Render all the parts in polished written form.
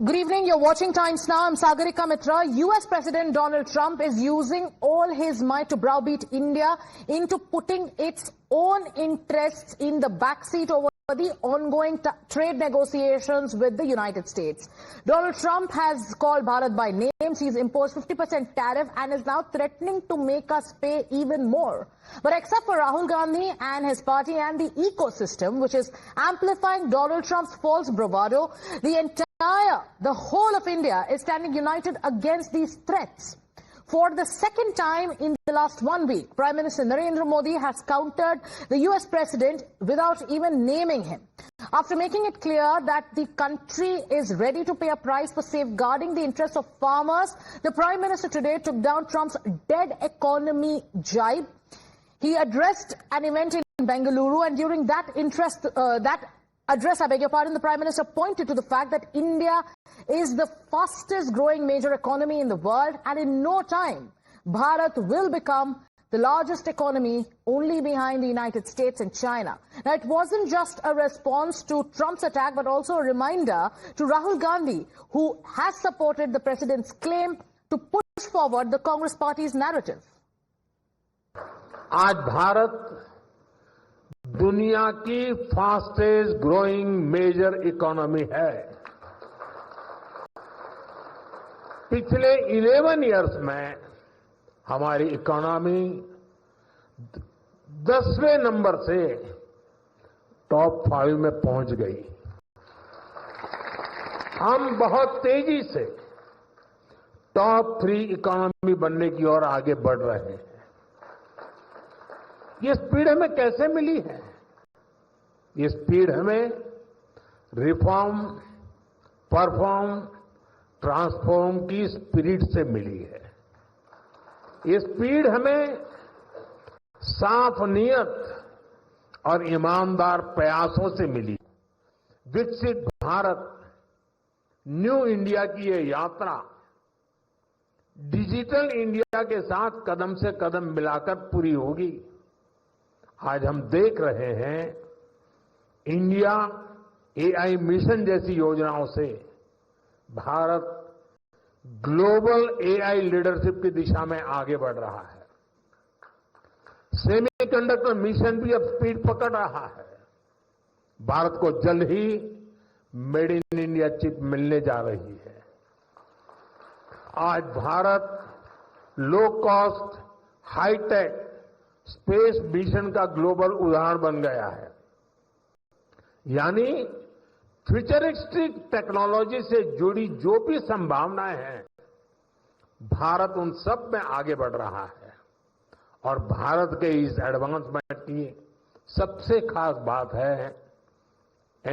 Good evening. You're watching Times Now. I'm Sagarika Mitra. US President Donald Trump is using all his might to browbeat India into putting its own interests in the backseat over the ongoing trade negotiations with the United States. Donald Trump has called Bharat by names. He's imposed 50% tariff and is now threatening to make us pay even more. But except for Rahul Gandhi and his party and the ecosystem, which is amplifying Donald Trump's false bravado, the whole of India is standing united against these threats. For the second time in the last 1 week, Prime Minister Narendra Modi has countered the US President without even naming him. After making it clear that the country is ready to pay a price for safeguarding the interests of farmers, the Prime Minister today took down Trump's dead economy jibe. He addressed an event in Bengaluru, and during that address, the Prime Minister pointed to the fact that India is the fastest growing major economy in the world, and in no time, Bharat will become the largest economy only behind the United States and China. Now, it wasn't just a response to Trump's attack, but also a reminder to Rahul Gandhi, who has supported the president's claim to push forward the Congress party's narrative. आज भारत दुनिया की fastest growing major economy है। पिछले 11 years में हमारी economy 10वें number से top 5 में पहुंच गई। हम बहुत तेजी से टॉप 3 इकोनॉमी बनने की ओर आगे बढ़ रहे हैं। ये स्पीड हमें कैसे मिली है? ये स्पीड हमें रिफॉर्म, परफॉर्म, ट्रांसफॉर्म की स्पिरिट से मिली है। ये स्पीड हमें साफ नियत और ईमानदार प्रयासों से मिली। विकसित भारत, न्यू इंडिया की ये यात्रा डिजिटल इंडिया के साथ कदम से कदम मिलाकर पूरी होगी। आज हम देख रहे हैं इंडिया एआई मिशन जैसी योजनाओं से भारत ग्लोबल एआई लीडरशिप की दिशा में आगे बढ़ रहा है। सेमीकंडक्टर मिशन भी अब स्पीड पकड़ रहा है। भारत को जल्द ही मेड इन इंडिया चिप मिलने जा रही है। आज Bharat low cost, high tech space mission का ग्लोबल उदाहरण बन गया है। यानी फ्यूचरिस्टिक टेक्नोलॉजी से जुड़ी जो भी संभावनाएं हैं, भारत उन सब में आगे बढ़ रहा है। और भारत के इस एडवांसमेंट की सबसे खास बात है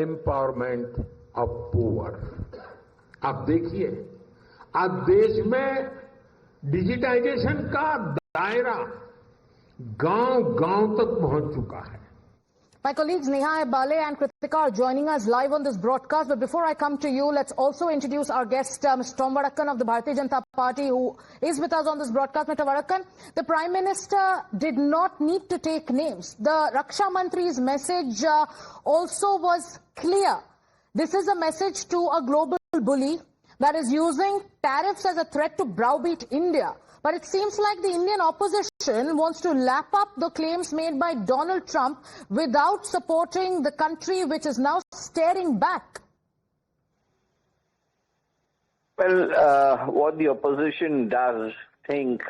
एम्पावरमेंट ऑफ पुअर। आप देखिए, आज देश में डिजिटाइजेशन का दायरा गांव-गांव तक पहुंच चुका है। My colleagues Neha Bale and Kritika are joining us live on this broadcast. But before I come to you, let's also introduce our guest, Mr. Tom Vadakkan of the Bharatiya Janata Party, who is with us on this broadcast. Mr. Vadakkan, the Prime Minister did not need to take names. The Raksha Mantri's message also was clear. This is a message to a global bully that is using tariffs as a threat to browbeat India. But it seems like the Indian opposition wants to lap up the claims made by Donald Trump without supporting the country, which is now staring back. Well, what the opposition does think,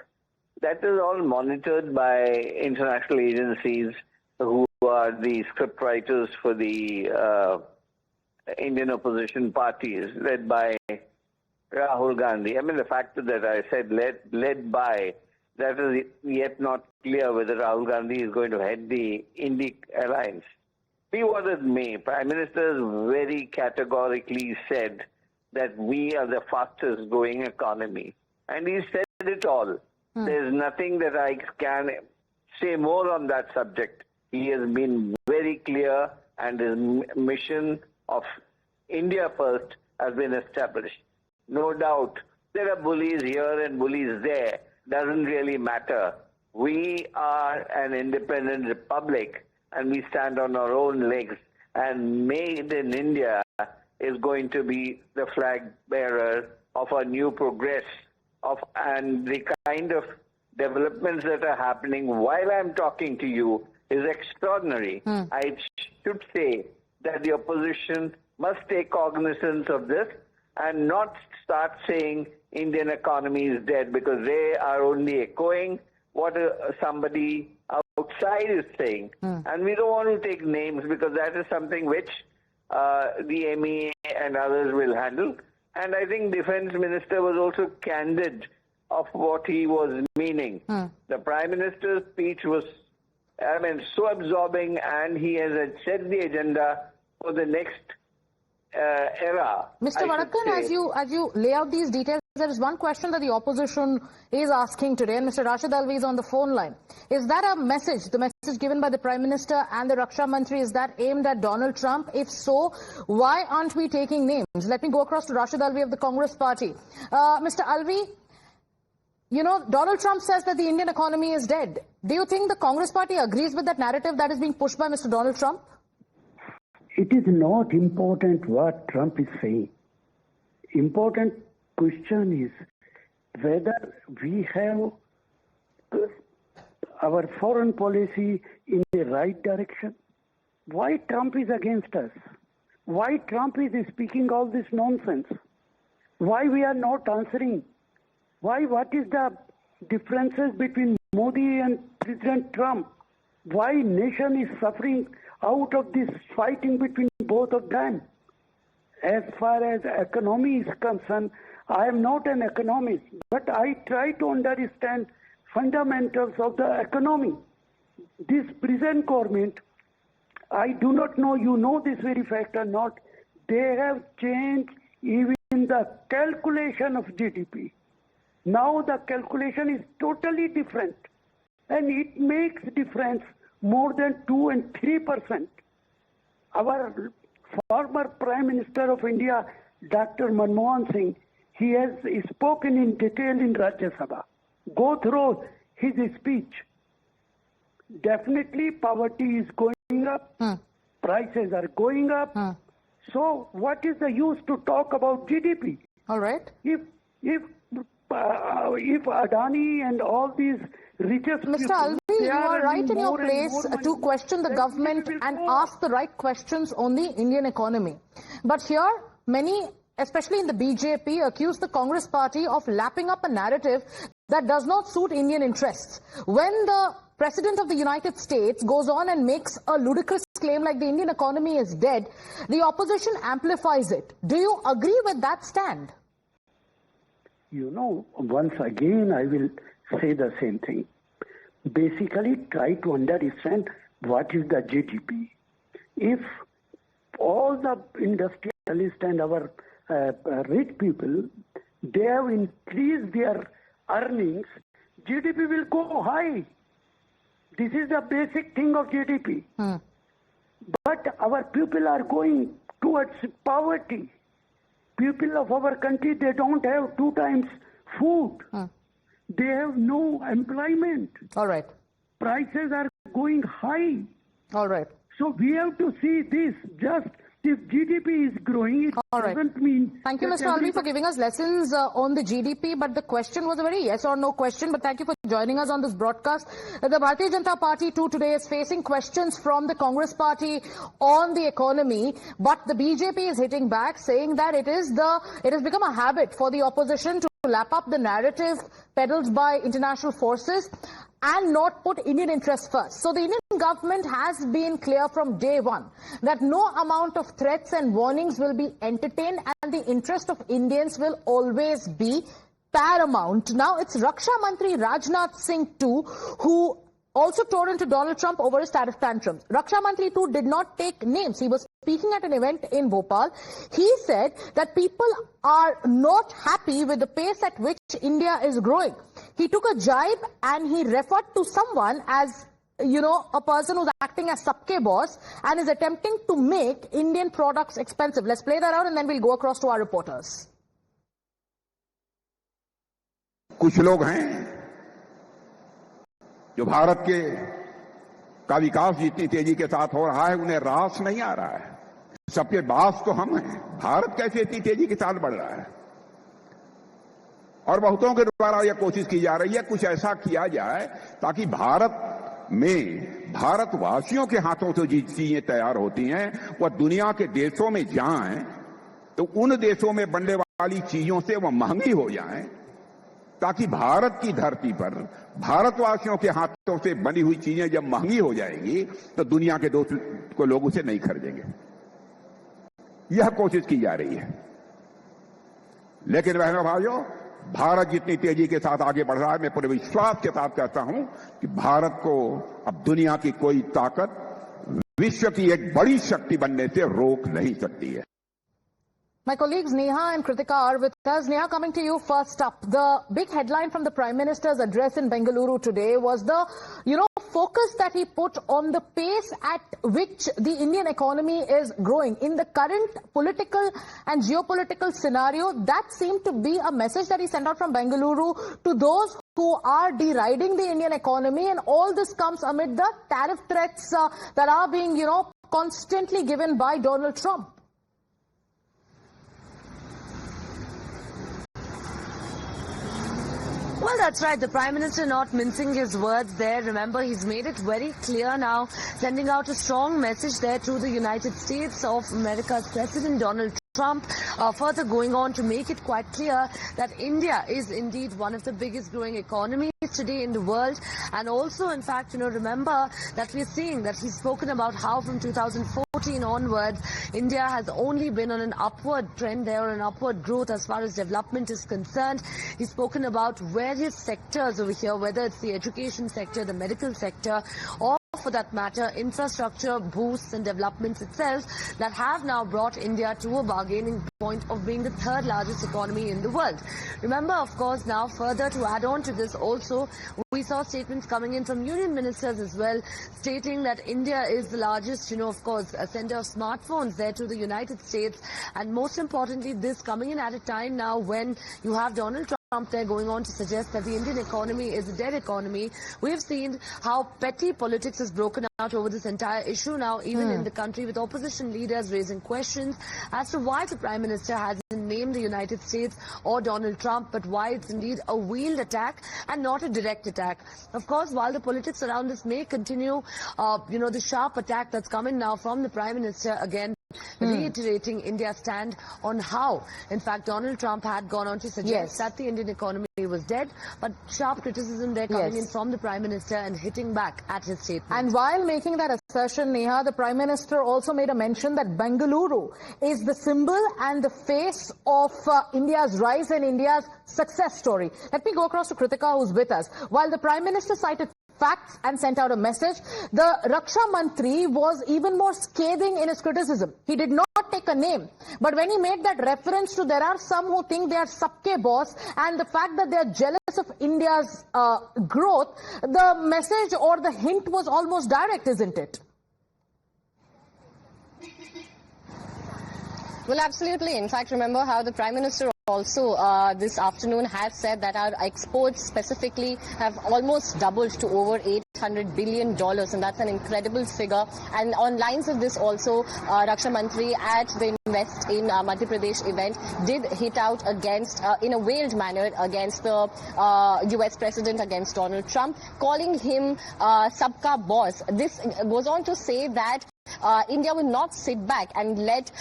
that is all monitored by international agencies who are the scriptwriters for the Indian opposition parties, led by Rahul Gandhi. I mean, the fact that I said led by, that is yet not clear whether Rahul Gandhi is going to head the Indy alliance. Be what it may, Prime Minister has very categorically said that we are the fastest growing economy. And he said it all. There's nothing that I can say more on that subject. He has been very clear, and his mission of India first has been established. No doubt, there are bullies here and bullies there. Doesn't really matter. We are an independent republic, and we stand on our own legs. And made in India is going to be the flag bearer of a new progress and the kind of developments that are happening while I'm talking to you is extraordinary. I should say that the opposition must take cognizance of this and not start saying Indian economy is dead, because they are only echoing what somebody outside is saying. And we don't want to take names, because that is something which the MEA and others will handle. And I think Defense Minister was also candid of what he was meaning. The Prime Minister's speech was, so absorbing, and he has set the agenda for the next era. Mr. Varadkar, as you lay out these details, there is one question that the opposition is asking today, and Mr. Rashid Alvi is on the phone line. Is that a message, the message given by the Prime Minister and the Raksha Mantri, is that aimed at Donald Trump? If so, why aren't we taking names? Let me go across to Rashid Alvi of the Congress Party. Mr. Alvi, you know, Donald Trump says that the Indian economy is dead. Do you think the Congress Party agrees with that narrative that is being pushed by Mr. Donald Trump? It is not important what Trump is saying. Important question is whether we have our foreign policy in the right direction. Why Trump is against us? Why Trump is speaking all this nonsense? Why we are not answering? Why? What is the differences between Modi and President Trump? Why nation is suffering out of this fighting between both of them? As far as economy is concerned, I am not an economist, but I try to understand fundamentals of the economy. This present government, I do not know, you know this very fact or not, they have changed even the calculation of GDP. Now the calculation is totally different, and it makes difference more than 2 and 3%. Our former Prime Minister of India, Dr. Manmohan Singh, he has spoken in detail in Rajya Sabha. Go through his speech. Definitely poverty is going up, prices are going up. So what is the use to talk about GDP? All right. If Adani and all these richest Mr. people, Alvi, you are right in your more and place more money, to question the then government GDP will and go up. ask the right questions on the Indian economy. But here, many, especially in the BJP, accuse the Congress Party of lapping up a narrative that does not suit Indian interests. When the President of the United States goes on and makes a ludicrous claim like the Indian economy is dead, the opposition amplifies it. Do you agree with that stand? You know, once again I will say the same thing. Basically, try to understand what is the GDP. If all the industrialists and our rich people, they have increased their earnings, GDP will go high. This is the basic thing of GDP. But our people are going towards poverty. People of our country, they don't have 2 times food. They have no employment. All right. Prices are going high. All right. So we have to see this. Just if GDP is growing, it doesn't mean... Thank you, Mr. Alvi, for giving us lessons on the GDP. But the question was a very yes or no question. But thank you for joining us on this broadcast. The Bharatiya Janata Party too today is facing questions from the Congress Party on the economy. But the BJP is hitting back, saying that it has become a habit for the opposition to lap up the narrative peddled by international forces and not put Indian interests first. So the Indian government has been clear from day one that no amount of threats and warnings will be entertained, and the interest of Indians will always be paramount. Now it's Raksha Mantri Rajnath Singh too, who also tore into Donald Trump over his tariff tantrums. Raksha Mantri too did not take names. He was speaking at an event in Bhopal. He said that people are not happy with the pace at which India is growing. He took a jibe and he referred to someone as, you know, a person who's acting as sabke boss and is attempting to make Indian products expensive. Let's play that out and then we'll go across to our reporters. कुछ लोग हैं जो भारत का विकास जितनी तेजी के साथ हो रहा है उन्हें रास नहीं आ रहा है। सबके बास तो हम हैं। भारत कैसे इतनी तेजी के साथ बढ़ रहा है और बहुतों के द्वारा यह कोशिश की जा रही है कुछ ऐसा किया जाए ताकि भारत में भारतवासियों के हाथों से जो चीजें तैयार होती हैं वह दुनिया के देशों में जाएं तो उन देशों में बनने वाली चीजों से वह महंगी हो जाएं ताकि भारत की धरती पर भारतवासियों के हाथों से बनी हुई चीजें जब महंगी हो जाएंगी तो दुनिया के दोस्त लोग उसे नहीं खरीदेंगे। यह कोशिश की जा रही है। लेकिन बहनों भाइयों, भारत जितनी तेजी के साथ आगे बढ़ रहा है, मैं पूरे विश्वास के साथ कहता हूं कि भारत को अब दुनिया की कोई ताकत विश्व की एक बड़ी शक्ति बनने से रोक नहीं सकती है। My colleagues Neha and Kritika are with us. Neha, coming to you first up. The big headline from the Prime Minister's address in Bengaluru today was the, focus that he put on the pace at which the Indian economy is growing. In the current political and geopolitical scenario, that seemed to be a message that he sent out from Bengaluru to those who are deriding the Indian economy, and all this comes amid the tariff threats that are being, constantly given by Donald Trump. Well, that's right. The Prime Minister not mincing his words there. Remember, he's made it very clear now, sending out a strong message there to the United States of America's President Donald Trump, further going on to make it quite clear that India is indeed one of the biggest growing economies today in the world. And also, in fact, remember that we're seeing that he's spoken about how from 2014 onwards, India has only been on an upward trend there, an upward growth as far as development is concerned. He's spoken about various sectors over here, whether it's the education sector, the medical sector, or for that matter, infrastructure boosts and developments itself that have now brought India to a bargaining point of being the third largest economy in the world. Remember, of course, now further to add on to this also, we saw statements coming in from union ministers as well, stating that India is the largest, of course, sender of smartphones there to the United States. And most importantly, this coming in at a time now when you have Donald Trump there going on to suggest that the Indian economy is a dead economy. We've seen how petty politics has broken out over this entire issue now, even in the country, with opposition leaders raising questions as to why the Prime Minister hasn't named the United States or Donald Trump, but why it's indeed a wheeled attack and not a direct attack. Of course, while the politics around this may continue, the sharp attack that's coming now from the Prime Minister again, reiterating India's stand on how, in fact, Donald Trump had gone on to suggest that the Indian economy was dead, but sharp criticism there coming in from the Prime Minister and hitting back at his statement. And while making that assertion, Neha, the Prime Minister also made a mention that Bengaluru is the symbol and the face of India's rise and India's success story. Let me go across to Kritika, who's with us. While the Prime Minister cited facts and sent out a message, the Raksha Mantri was even more scathing in his criticism. He did not take a name, but when he made that reference to there are some who think they are sabke boss and the fact that they are jealous of India's growth, the message or the hint was almost direct, isn't it? Well, absolutely. In fact, remember how the Prime Minister also this afternoon has said that our exports specifically have almost doubled to over $800 billion, and that's an incredible figure. And on lines of this also, Raksha Mantri at the Invest in Madhya Pradesh event did hit out against, in a veiled manner, against the US President, against Donald Trump, calling him Sabka boss. This goes on to say that India will not sit back and let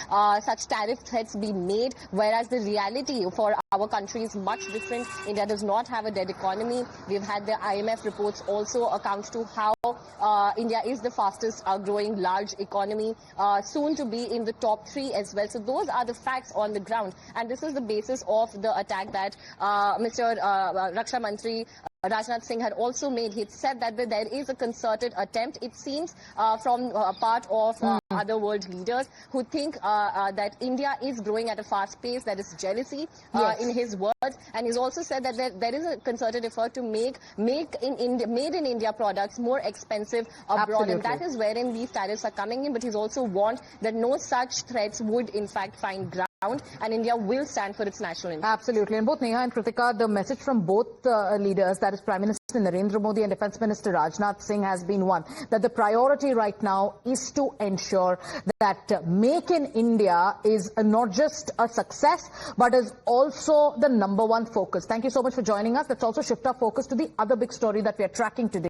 such tariff threats be made, whereas the reality for our country is much different. India does not have a dead economy. We've had the IMF reports also account to how India is the fastest growing large economy, soon to be in the top 3 as well. So those are the facts on the ground, and this is the basis of the attack that Mr. Raksha Mantri Rajnath Singh had also made. He said that there is a concerted attempt, it seems, from part of other world leaders who think that India is growing at a fast pace. There is jealousy in his words, and he's also said that there is a concerted effort to make made in India products more expensive abroad, and that is wherein these tariffs are coming in. But he's also warned that no such threats would in fact find ground, and India will stand for its national interest. Absolutely. And both Neha and Kritika, the message from both leaders, that is Prime Minister Minister Narendra Modi and Defence Minister Rajnath Singh has been one, that the priority right now is to ensure that Make in India is not just a success, but is also the #1 focus. Thank you so much for joining us. Let's also shift our focus to the other big story that we are tracking today.